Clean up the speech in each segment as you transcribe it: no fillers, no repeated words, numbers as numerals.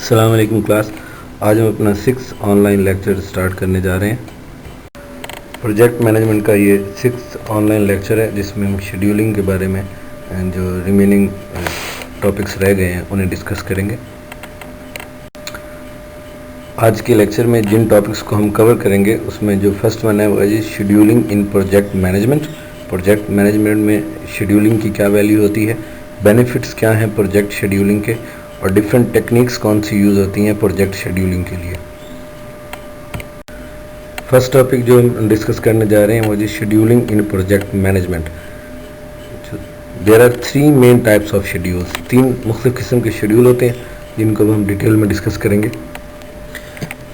अस्सलाम वालेकुम क्लास। आज हम अपना 6 ऑनलाइन लेक्चर स्टार्ट करने जा रहे हैं। प्रोजेक्ट मैनेजमेंट का ये 6 ऑनलाइन लेक्चर है जिसमें हम शेड्यूलिंग के बारे में जो रिमेनिंग टॉपिक्स रह गए हैं उन्हें डिस्कस करेंगे। आज के लेक्चर में जिन टॉपिक्स को हम कवर करेंगे उसमें जो फर्स्ट वन है वो है scheduling in project management. Project management में शेड्यूलिंग की क्या वैल्यू होती है, बेनिफिट्स क्या हैं प्रोजेक्ट शेड्यूलिंग के, और डिफरेंट टेक्निक्स कौन सी यूज़ होती हैं प्रोजेक्ट शेड्यूलिंग के लिए। फर्स्ट टॉपिक जो हम डिस्कस करने जा रहे हैं वो जी scheduling in project management. There are 3 main types of schedules. 3 मुख्तलिफ किस्म के शेड्यूल होते हैं जिनको हम डिटेल में डिस्कस करेंगे।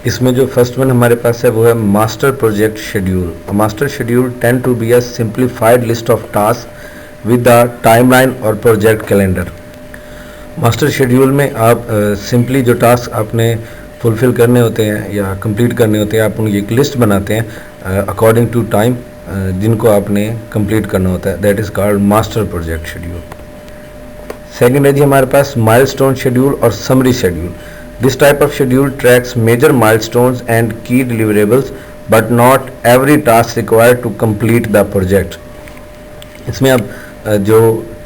इसमें जो फर्स्ट वन हमारे पास है वो है master project schedule. Master schedule tend to be a simplified list of task with the timeline और प्रोजेक्ट कैलेंडर। मास्टर शेड्यूल में आप सिंपली जो टास्क आपने फुलफ़िल करने होते हैं या कंप्लीट करने होते हैं आप उनकी एक लिस्ट बनाते हैं अकॉर्डिंग टू टाइम जिनको आपने कंप्लीट करना होता है। That is called master project schedule. Second है जी हमारे पास माइलस्टोन शेड्यूल और summary schedule. This type of schedule tracks major milestones and key deliverables but not every task required to complete the project. इसमें आप जो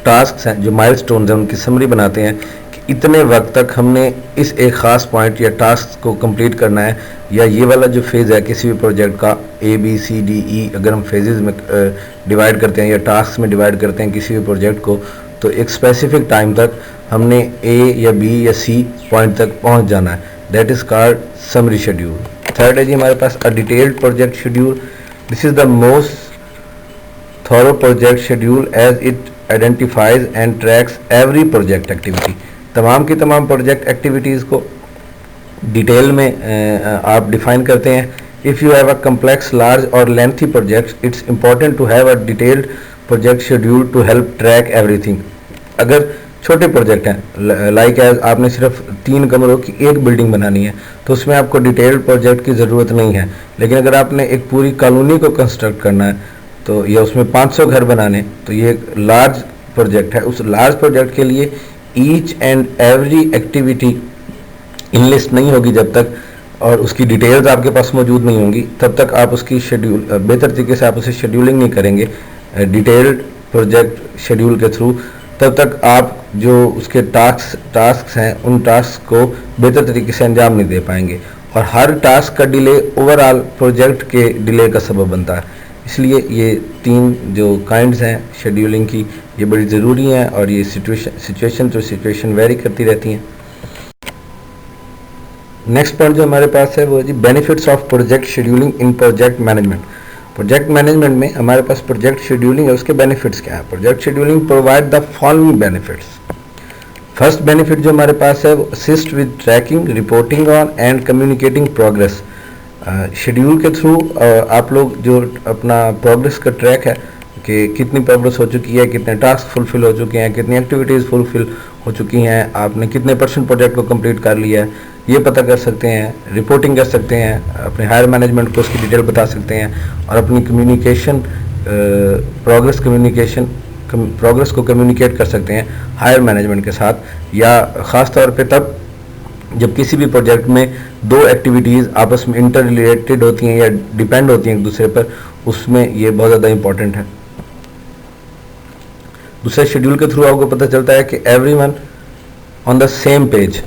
टास्क हैं, जो माइलस्टोन्स हैं, उनकी समरी बनाते हैं कि इतने वक्त तक हमने इस एक ख़ास पॉइंट या टास्क को कंप्लीट करना है, या ये वाला जो फेज़ है किसी भी प्रोजेक्ट का ABCDE अगर हम फेजेस में डिवाइड करते हैं या टास्क में डिवाइड करते हैं किसी भी प्रोजेक्ट को, तो एक स्पेसिफिक टाइम तक हमने A या B या C पॉइंट तक पहुँच जाना है। That is called summary schedule. Third है जी हमारे पास a detailed project schedule. This is the most thorough project schedule as it identifies and tracks every project activity. तमाम की तमाम प्रोजेक्ट एक्टिविटीज़ को डिटेल में आप डिफाइन करते हैं। If you have a complex large or lengthy project it's important to have a detailed project schedule to help track everything. अगर छोटे प्रोजेक्ट हैं लाइक एज आपने सिर्फ 3 कमरों की एक बिल्डिंग बनानी है तो उसमें आपको डिटेल्ड प्रोजेक्ट की ज़रूरत नहीं है। लेकिन अगर आपने एक पूरी कॉलोनी को कंस्ट्रक्ट करना है तो या उसमें 500 घर बनाने, तो ये एक लार्ज प्रोजेक्ट है। उस लार्ज प्रोजेक्ट के लिए each and every activity in list नहीं होगी जब तक, और उसकी डिटेल्स आपके पास मौजूद नहीं होंगी तब तक आप उसकी शेड्यूल बेहतर तरीके से आप उसे शेड्यूलिंग नहीं करेंगे डिटेल्ड प्रोजेक्ट शेड्यूल के थ्रू। तब तक आप जो उसके टास्क हैं उन टास्क को बेहतर तरीके से अंजाम नहीं दे पाएंगे, और हर टास्क का डिले ओवरऑल प्रोजेक्ट के डिले का सबब बनता है। इसलिए ये 3 जो काइंड्स हैं शेड्यूलिंग की ये बड़ी ज़रूरी हैं, और ये सिचुएशन टू सिचुएशन वेरी करती रहती हैं। नेक्स्ट पॉइंट जो हमारे पास है वो है जी benefits of project scheduling in project management. Project management में हमारे पास प्रोजेक्ट शेड्यूलिंग है, उसके बेनिफिट्स क्या है। Project scheduling provide the following benefits. First benefit जो हमारे पास है वो assist with tracking, reporting on and communicating progress. Schedule के थ्रू आप लोग जो अपना प्रोग्रेस का ट्रैक है कि कितनी प्रोग्रेस हो चुकी है, कितने टास्क फुलफिल हो चुके हैं, कितनी एक्टिविटीज़ फुलफिल हो चुकी हैं, आपने कितने % प्रोजेक्ट को कंप्लीट कर लिया है, ये पता कर सकते हैं। रिपोर्टिंग कर सकते हैं, अपने हायर मैनेजमेंट को उसकी डिटेल बता सकते हैं, और अपनी कम्युनिकेशन प्रोग्रेस को कम्युनिकेट कर सकते हैं हायर मैनेजमेंट के साथ, या ख़ास तौर पे तब जब किसी भी प्रोजेक्ट में 2 एक्टिविटीज़ आपस में इंटर रिलेटेड होती हैं या डिपेंड होती हैं एक दूसरे पर, उसमें ये बहुत ज़्यादा इंपॉर्टेंट है। दूसरे शेड्यूल के थ्रू आपको पता चलता है कि everyone on the same page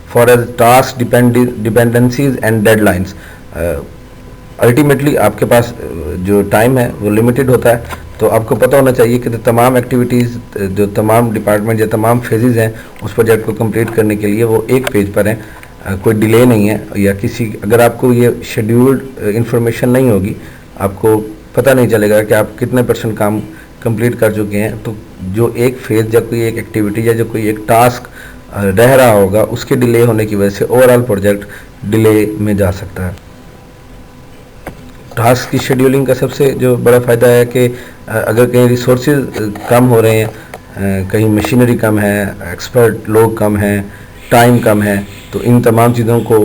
for as task dependencies and deadlines. Ultimately आपके पास जो टाइम है वो लिमिटेड होता है, तो आपको पता होना चाहिए कि तमाम एक्टिविटीज़ जो तमाम डिपार्टमेंट या तमाम फेजेज़ हैं उस प्रोजेक्ट को कंप्लीट करने के लिए वो एक पेज पर हैं, कोई डिले नहीं है। या अगर आपको ये शेड्यूल्ड इंफॉर्मेशन नहीं होगी, आपको पता नहीं चलेगा कि आप कितने % काम कंप्लीट कर चुके हैं, तो जो एक फेज़ या कोई एक एक्टिविटी या जो कोई एक टास्क रह रहा होगा उसके डिले होने की वजह से ओवरऑल प्रोजेक्ट डिले में जा सकता है। टास्क की शेड्यूलिंग का सबसे जो बड़ा फ़ायदा है कि अगर कहीं रिसोर्सेज कम हो रहे हैं, कहीं मशीनरी कम है, एक्सपर्ट लोग कम हैं, टाइम कम है, तो इन तमाम चीज़ों को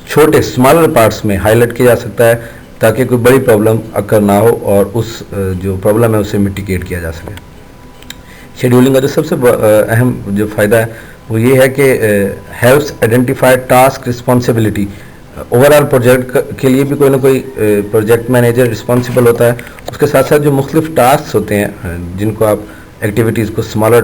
छोटे स्मॉलर पार्ट्स में हाईलाइट किया जा सकता है ताकि कोई बड़ी प्रॉब्लम अकर ना हो और उस जो प्रॉब्लम है उसे मिटिगेट किया जा सके। शेड्यूलिंग का जो सबसे अहम जो फ़ायदा है वो ये है कि helps identify task responsibility. Overall project के लिए भी कोई ना कोई प्रोजेक्ट मैनेजर रिस्पॉन्सिबल होता है। उसके साथ साथ जो मुख्तलिफ टास्क होते हैं जिनको आप एक्टिविटीज़ को स्मॉलर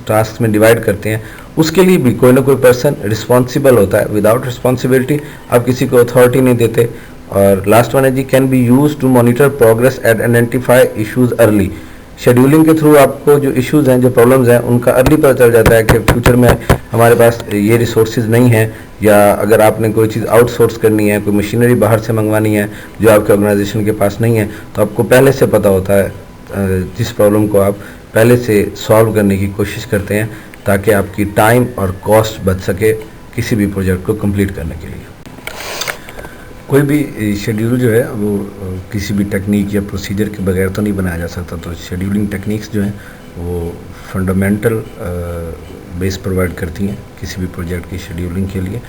टास्क में डिवाइड करते हैं, उसके लिए भी कोई ना कोई पर्सन रिस्पॉन्सिबल होता है। विदाउट रिस्पॉन्सिबिलिटी आप किसी को अथॉरिटी नहीं देते। और लास्ट वन है जी, can be use to monitor progress and identify issues early. Scheduling के थ्रू आपको जो इश्यूज हैं, जो प्रॉब्लम्स हैं, उनका अर्ली पता चल जाता है कि फ्यूचर में हमारे पास ये रिसोर्सेज नहीं है, या अगर आपने कोई चीज़ आउटसोर्स करनी है, कोई मशीनरी बाहर से मंगवानी है जो आपके ऑर्गेनाइजेशन के पास नहीं है, तो आपको पहले से पता होता है जिस प्रॉब्लम को आप पहले से सॉल्व करने की कोशिश करते हैं, ताकि आपकी टाइम और कॉस्ट बच सके किसी भी प्रोजेक्ट को कंप्लीट करने के लिए। कोई भी शेड्यूल जो है वो किसी भी टेक्निक या प्रोसीजर के बगैर तो नहीं बनाया जा सकता। तो शेड्यूलिंग टेक्निक्स जो हैं वो फंडामेंटल बेस प्रोवाइड करती हैं किसी भी प्रोजेक्ट की शेड्यूलिंग के लिए,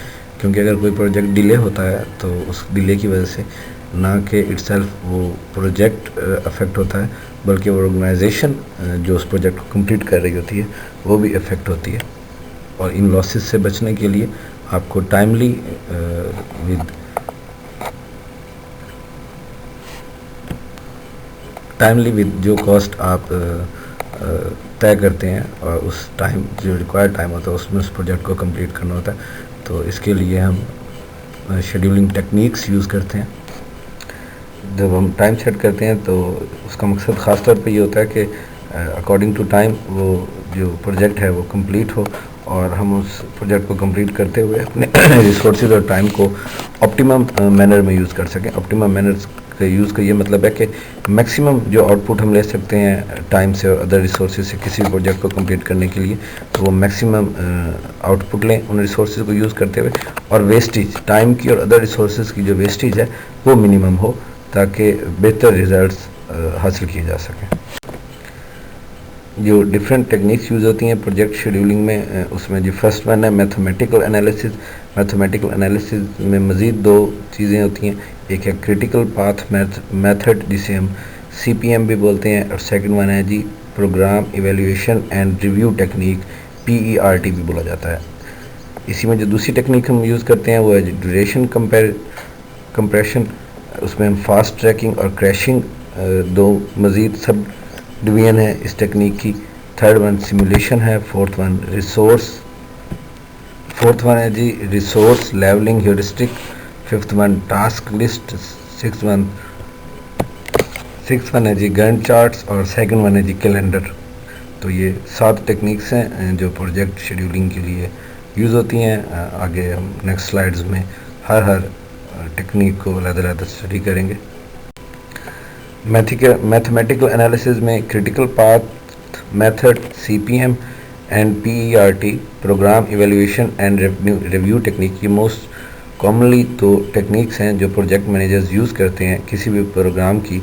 क्योंकि अगर कोई प्रोजेक्ट डिले होता है तो उस डिले की वजह से ना कि इटसेल्फ वो प्रोजेक्ट अफेक्ट होता है, बल्कि वो ऑर्गेनाइजेशन जो उस प्रोजेक्ट को कंप्लीट कर रही होती है वो भी अफेक्ट होती है। और इन लॉसेस से बचने के लिए आपको टाइमली विद जो कॉस्ट आप तय करते हैं और उस टाइम जो रिक्वायर्ड टाइम होता है उसमें उस प्रोजेक्ट को कंप्लीट करना होता है। तो इसके लिए हम शेड्यूलिंग टेक्निक्स यूज़ करते हैं। जब हम टाइम सेट करते हैं तो उसका मकसद ख़ास तौर पे ये होता है कि अकॉर्डिंग टू टाइम वो जो प्रोजेक्ट है वो कंप्लीट हो, और हम उस प्रोजेक्ट को कंप्लीट करते हुए अपने रिसोर्सेज और टाइम को ऑप्टिमम मैनर में यूज़ कर सकें। ऑप्टिमम मैनर्स का यूज़ का ये मतलब है कि मैक्सिमम जो आउटपुट हम ले सकते हैं टाइम से और अदर रिसोर्सेज से किसी भी प्रोजेक्ट को कंप्लीट करने के लिए, तो वो मैक्सिमम आउटपुट लें उन रिसोर्सेज को यूज़ करते हुए, और वेस्टेज टाइम की और अदर रिसोर्सेज की जो वेस्टेज है वो मिनिमम हो, ताकि बेहतर रिजल्ट्स हासिल किए जा सकें। जो डिफरेंट टेक्निक्स यूज़ होती हैं प्रोजेक्ट शेड्यूलिंग में, उसमें जो फर्स्ट वन है मैथमेटिकल एनालिसिस। मैथमेटिकल एनालिसिस में मज़ीद दो चीज़ें होती हैं, एक है क्रिटिकल पाथ मेथड जिसे हम CPM भी बोलते हैं, और सेकंड वन है जी program evaluation and review technique, PERT भी बोला जाता है। इसी में जो दूसरी टेक्निक हम यूज़ करते हैं वो है ड्यूरेशन कंप्रेशन। उसमें हम फास्ट ट्रैकिंग और क्रैशिंग दो मज़ीद सब डिवीजन है इस टेक्निक की। थर्ड वन सिमुलेशन है। फोर्थ वन है जी resource leveling heuristic. Fifth one task list. Six one है जी गैंट चार्ट्स, और सेकंड वन है जी कैलेंडर। तो ये 7 टेक्निक्स हैं जो प्रोजेक्ट शेड्यूलिंग के लिए यूज़ होती हैं। आगे हम नेक्स्ट स्लाइड्स में हर टेक्निक को अलग-अलग स्टडी करेंगे। मैथमेटिकल एनालिसिस में critical path method, CPM and PERT, program evaluation and review technique, ये मोस्ट कॉमनली तो टेक्निक्स हैं जो प्रोजेक्ट मैनेजर्स यूज़ करते हैं किसी भी प्रोग्राम की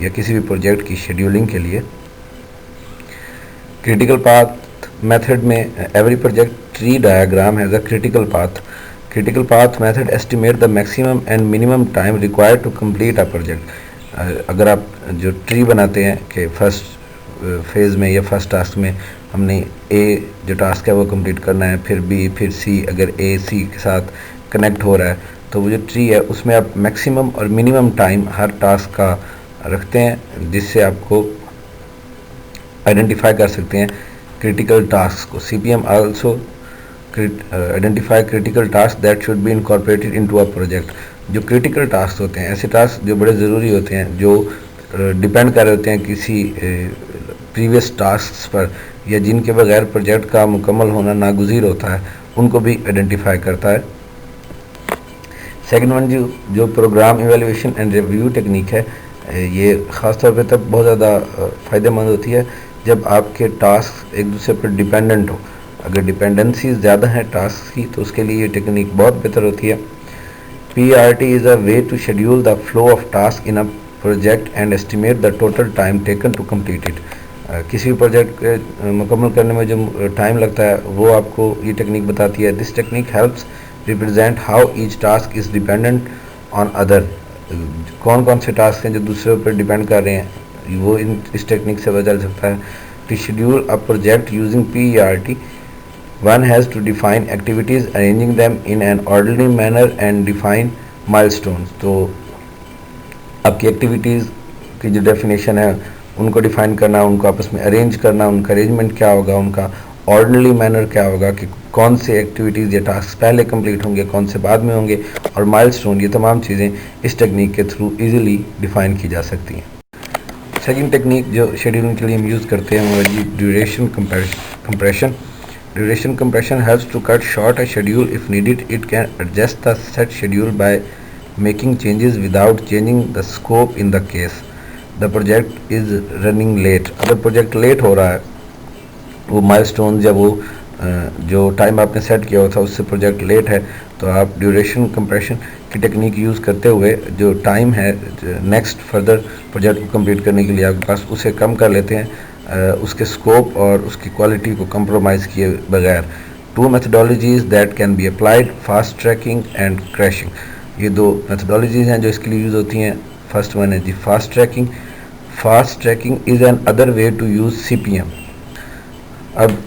या किसी भी प्रोजेक्ट की शेड्यूलिंग के लिए। क्रिटिकल पाथ मेथड में every project tree diagram has a critical path. Critical path method estimate the maximum and minimum time required to complete a project. अगर आप जो ट्री बनाते हैं कि फर्स्ट फेज़ में या फर्स्ट टास्क में हमने A जो टास्क है वो कंप्लीट करना है, फिर B, फिर C, अगर A C के साथ कनेक्ट हो रहा है तो वो जो ट्री है उसमें आप मैक्सिमम और मिनिमम टाइम हर टास्क का रखते हैं, जिससे आपको आइडेंटिफाई कर सकते हैं क्रिटिकल टास्क को। CPM also identify critical task that should be incorporated into a project. जो क्रिटिकल टास्क होते हैं, ऐसे टास्क जो बड़े ज़रूरी होते हैं, जो डिपेंड कर रहे होते हैं किसी प्रीवियस टास्क पर, या जिनके बगैर प्रोजेक्ट का मुकम्मल होना नागुज़ीर होता है, उनको भी आइडेंटिफाई करता है। सेकंड वन जो program evaluation and review technique है, ये ख़ास तौर पे तब बहुत ज़्यादा फ़ायदेमंद होती है जब आपके टास्क एक दूसरे पर डिपेंडेंट हो। अगर डिपेंडेंसी ज़्यादा है टास्क की तो उसके लिए ये टेक्निक बहुत बेहतर होती है। PERT is a way to schedule the flow of task in a project and estimate the total time taken to complete it. किसी भी प्रोजेक्ट मुकम्मल करने में जो टाइम लगता है वो आपको ये टेक्निक बताती है। This technique helps represent how each task is dependent on other. कौन कौन से टास्क हैं जो दूसरे पर डिपेंड कर रहे हैं, वो इस टेक्निक से पता चल सकता है। To schedule a project using PERT One has to define activities, arranging them in an orderly manner and define milestones. तो आपकी एक्टिविटीज़ की जो डेफिनेशन है उनको डिफाइन करना, उनको आपस में अरेंज करना, उनका अरेंजमेंट क्या होगा, उनका ऑर्डरली मैनर क्या होगा कि कौन से एक्टिविटीज़ या टास्क पहले कंप्लीट होंगे, कौन से बाद में होंगे, और माइलस्टोन, ये तमाम चीज़ें इस टेक्निक के थ्रू इजीली डिफाइन की जा सकती हैं। सेकंड टेक्निक जो शेड्यूलिंग के लिए हम यूज़ करते हैं वो है duration compression. Duration compression helps to cut short a schedule if needed. It can adjust the set schedule by making changes without changing the scope in the case the project is running late. अगर project late हो रहा है, वो milestone या वो जो time आपने set किया हुआ था उससे प्रोजेक्ट लेट है, तो आप ड्यूरेशन कंप्रेशन की टेक्निक यूज़ करते हुए जो टाइम है नेक्स्ट फर्दर प्रोजेक्ट को कंप्लीट करने के लिए आपके पास, उसे कम कर लेते हैं, उसके स्कोप और उसकी क्वालिटी को कंप्रोमाइज़ किए बगैर। Two methodologies that can be applied, fast tracking and crashing. ये दो मेथडोलॉजीज़ हैं जो इसके लिए यूज़ होती हैं। फर्स्ट वन है जी fast tracking. Fast tracking is an other way to use CPM। अब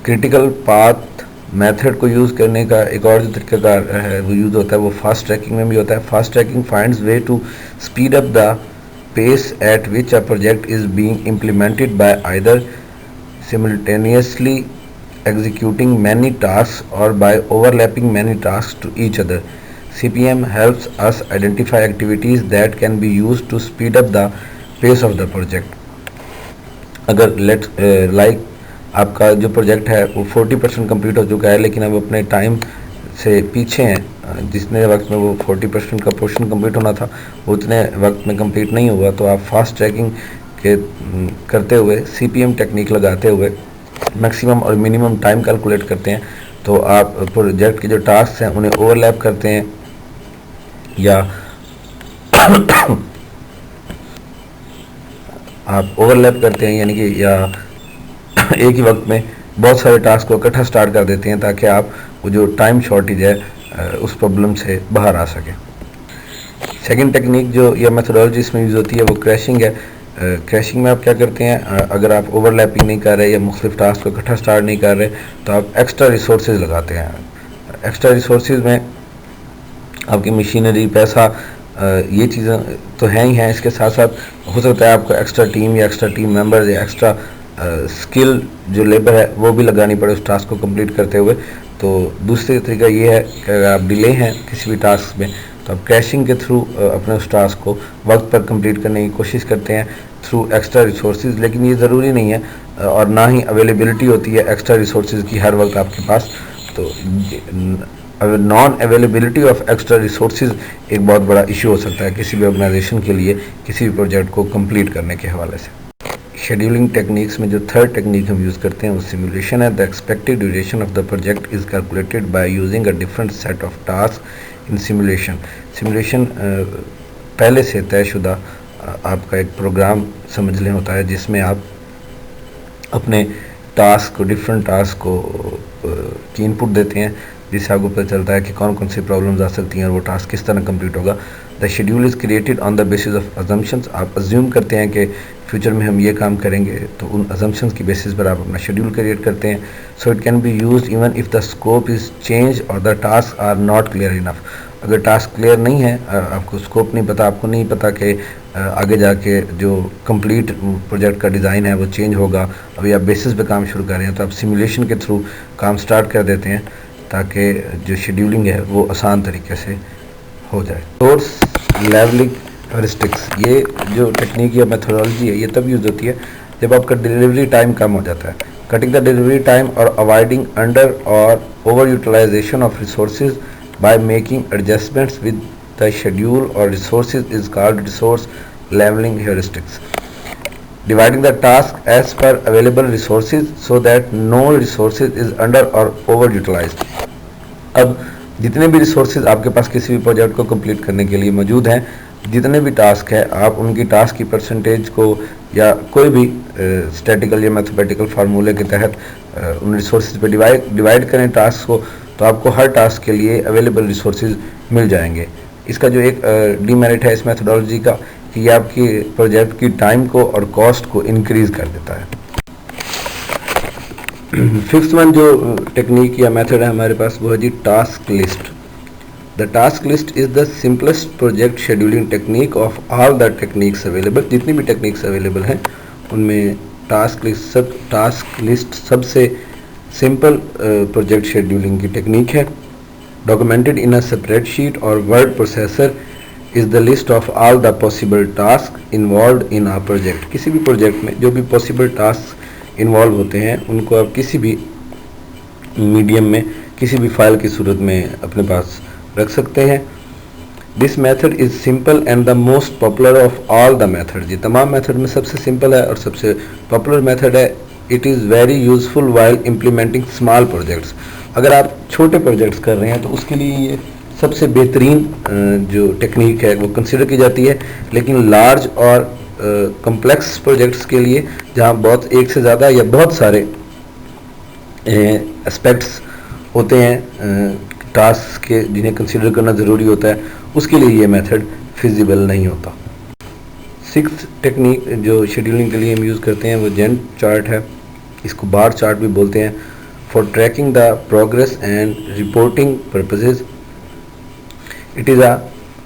क्रिटिकल पाथ मेथड को यूज़ करने का एक और जो तरीकाकार है वो यूज़ होता है, वो फास्ट ट्रैकिंग में भी होता है। Fast tracking finds way to speed up the pace at which a project is being implemented by either simultaneously executing many tasks or by overlapping many tasks to each other. CPM helps us identify activities that can be used to speed up the pace of the project. अगर like आपका जो project है वो 40% complete हो चुका है, लेकिन अब अपने टाइम से पीछे हैं, जितने वक्त में वो 40% का पोर्शन कंप्लीट होना था वो उतने वक्त में कंप्लीट नहीं हुआ, तो आप फास्ट ट्रैकिंग के करते हुए CPM टेक्निक लगाते हुए मैक्सिमम और मिनिमम टाइम कैलकुलेट करते हैं। तो आप प्रोजेक्ट के जो टास्क हैं उन्हें ओवरलैप करते हैं या आप ओवरलैप करते हैं, यानी कि या एक ही वक्त में बहुत सारे टास्क को इकट्ठा स्टार्ट कर देते हैं ताकि आप वो जो टाइम शॉर्टेज है उस प्रॉब्लम से बाहर आ सकें। सेकंड टेक्निक जो या मेथोडोलॉजी इसमें यूज़ होती है वो क्रैशिंग है। क्रैशिंग में आप क्या करते हैं, अगर आप ओवरलैपिंग नहीं कर रहे या मुख्तलिफ टास्क को इकट्ठा स्टार्ट नहीं कर रहे तो आप एक्स्ट्रा रिसोर्सेज लगाते हैं। एक्स्ट्रा रिसोर्सेज में आपकी मशीनरी, पैसा, ये चीज़ें तो हैं ही हैं, इसके साथ साथ हो सकता है आपको एक्स्ट्रा टीम या एक्स्ट्रा टीम मेंबर्स या एक्स्ट्रा स्किल जो लेबर है वो भी लगानी पड़े उस टास्क को कंप्लीट करते हुए। तो दूसरी तरीका ये है कि अगर आप डिले हैं किसी भी टास्क में तो आप क्रैशिंग के थ्रू अपने उस टास्क को वक्त पर कंप्लीट करने की कोशिश करते हैं थ्रू एक्स्ट्रा रिसोर्सेज। लेकिन ये ज़रूरी नहीं है और ना ही अवेलेबिलिटी होती है एक्स्ट्रा रिसोर्सेज की हर वक्त आपके पास। तो non availability of extra resources एक बहुत बड़ा इशू हो सकता है किसी भी ऑर्गेनाइजेशन के लिए किसी भी प्रोजेक्ट को कंप्लीट करने के हवाले से। शेड्यूलिंग टेक्निक्स में जो थर्ड टेक्निक हम यूज़ करते हैं वो सिमुलेशन है। The expected duration of the project is calculated by using a different set of task in simulation. Simulation पहले से तयशुदा आपका एक प्रोग्राम समझ लें होता है जिसमें आप अपने टास्क को, डिफरेंट टास्क को की इनपुट देते हैं, जिससे आपको पता चलता है कि कौन कौन सी प्रॉब्लम्स आ सकती हैं और वो टास्क किस तरह कंप्लीट होगा। The schedule is created on the basis of assumptions. आप अज्यूम करते हैं कि फ्यूचर में हम ये काम करेंगे, तो उन अजम्पशंस की बेसिस पर आप अपना शेड्यूल क्रिएट करते हैं। So it can be used even if the scope is change or the task are not clear enough. अगर टास्क क्लियर नहीं है, आपको स्कोप नहीं पता, आपको नहीं पता कि आगे जाके जो कंप्लीट प्रोजेक्ट का डिज़ाइन है वो चेंज होगा, अभी आप बेसिस पे काम शुरू कर रहे हैं, तो आप सिमुलेशन के थ्रू काम स्टार्ट कर देते हैं ताकि जो शेड्यूलिंग है वो आसान तरीके से हो जाए। सोर्स लेवलिंग हेरिस्टिक्स, ये जो टेक्निक या मेथोडोलॉजी है ये तब यूज़ होती है जब आपका डिलीवरी टाइम कम हो जाता है। कटिंग द डिलीवरी टाइम और अवॉइडिंग अंडर और over utilisation of resources by making adjustments with the schedule or resources is called resource leveling heuristics. Dividing the task as per available resources so that no resources is under or over utilized. अब जितने भी resources आपके पास किसी भी project को complete करने के लिए मौजूद हैं, जितने भी टास्क है, आप उनकी टास्क की परसेंटेज को या कोई भी स्टैटिकल या मैथमेटिकल फार्मूले के तहत उन रिसोर्सेज पे डिवाइड करें टास्क को, तो आपको हर टास्क के लिए अवेलेबल रिसोर्सेज मिल जाएंगे। इसका जो एक डीमेरिट है इस मेथोडोलॉजी का कि ये आपकी प्रोजेक्ट की टाइम को और कॉस्ट को इंक्रीज़ कर देता है। फिफ्थ वन जो टेक्निक या मेथड है हमारे पास वो है जी task list. The task list is the simplest project scheduling technique of all the techniques available. जितनी भी टेक्निक्स अवेलेबल हैं उनमें टास्क लिस्ट सबसे सिंपल प्रोजेक्ट शेड्यूलिंग की टेक्निक है। Documented in a spreadsheet or word processor is the list of all the possible task involve in a project. किसी भी project में जो भी पॉसिबल टास्क इन्वॉल्व होते हैं उनको आप किसी भी मीडियम में किसी भी फाइल की सूरत में अपने पास रख सकते हैं। This method is simple and the most popular of all the method. ये तमाम मेथड में सबसे सिंपल है और सबसे पॉपुलर मेथड है। It is very useful while implementing small projects. अगर आप छोटे प्रोजेक्ट्स कर रहे हैं तो उसके लिए ये सबसे बेहतरीन जो टेक्निक है वो कंसिडर की जाती है। लेकिन लार्ज और कम्प्लेक्स प्रोजेक्ट्स के लिए जहाँ बहुत एक से ज़्यादा या बहुत सारे एस्पेक्ट्स होते हैं टास्क के जिन्हें कंसिडर करना ज़रूरी होता है, उसके लिए ये मेथड फिजिबल नहीं होता। सिक्स्थ टेक्निक जो शेड्यूलिंग के लिए हम यूज़ करते हैं वो गैंट चार्ट है। इसको बार चार्ट भी बोलते हैं। For tracking the progress and reporting purposes it is a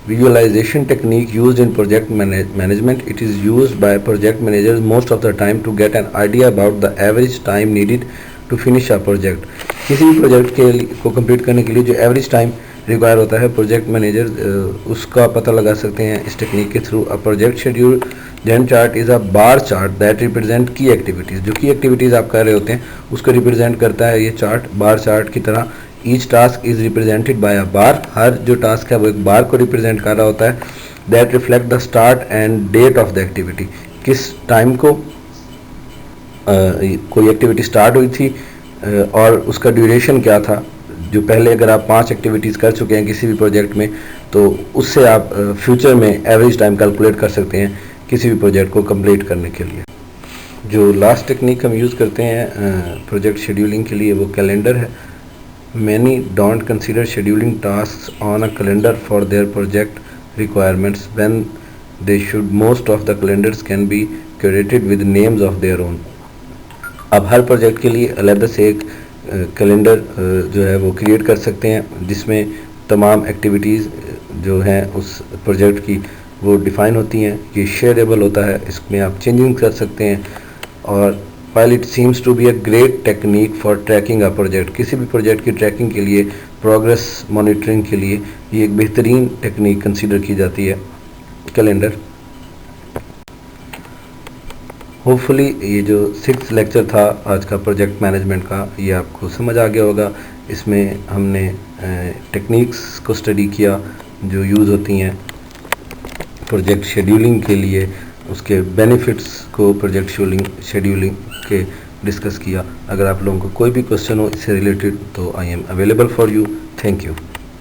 visualization technique used in project management. It is used by project managers most of the time to get an idea about the average time needed to finish a project. किसी भी project के को complete करने के लिए जो average time require होता है प्रोजेक्ट मैनेजर उसका पता लगा सकते हैं इस टेक्निक के through. A project schedule Gantt chart is a bar chart that represent की एक्टिविटीज़। जो की एक्टिविटीज़ आप कर रहे होते हैं उसको रिप्रेजेंट करता है ये चार्ट बार चार्ट की तरह। Each task is represented by a bar. हर जो टास्क है वो एक बार को रिप्रेजेंट कर रहा होता है। That reflect the start and date of the activity. किस टाइम को कोई एक्टिविटी स्टार्ट हुई थी और उसका ड्यूरेशन क्या था। जो पहले अगर आप 5 एक्टिविटीज़ कर चुके हैं किसी भी प्रोजेक्ट में तो उससे आप फ्यूचर में एवरेज टाइम कैलकुलेट कर सकते हैं किसी भी प्रोजेक्ट को कंप्लीट करने के लिए। जो लास्ट टेक्निक हम यूज़ करते हैं प्रोजेक्ट शेड्यूलिंग के लिए वो कैलेंडर है। Many don't consider scheduling tasks on a calendar for their project requirements when they should. Most of the calendars can be curated with names of their own. अब हर project के लिए अलग से एक कैलेंडर जो है वो क्रिएट कर सकते हैं जिसमें तमाम एक्टिविटीज़ जो हैं उस प्रोजेक्ट की वो डिफ़ाइन होती हैं। ये शेयरेबल होता है, इसमें आप चेंजिंग कर सकते हैं। और while it seems to be a great technique for tracking a project, किसी भी प्रोजेक्ट की ट्रैकिंग के लिए प्रोग्रेस मॉनिटरिंग के लिए ये एक बेहतरीन टेक्निक कंसीडर की जाती है कैलेंडर। होपफुली ये जो 6th लेक्चर था आज का प्रोजेक्ट मैनेजमेंट का ये आपको समझ आ गया होगा। इसमें हमने टेक्निक्स को स्टडी किया जो यूज़ होती हैं प्रोजेक्ट शेड्यूलिंग के लिए, उसके बेनिफिट्स को प्रोजेक्ट शेड्यूलिंग के डिस्कस किया। अगर आप लोगों को कोई भी क्वेश्चन हो इससे रिलेटेड तो I am available for you. Thank you.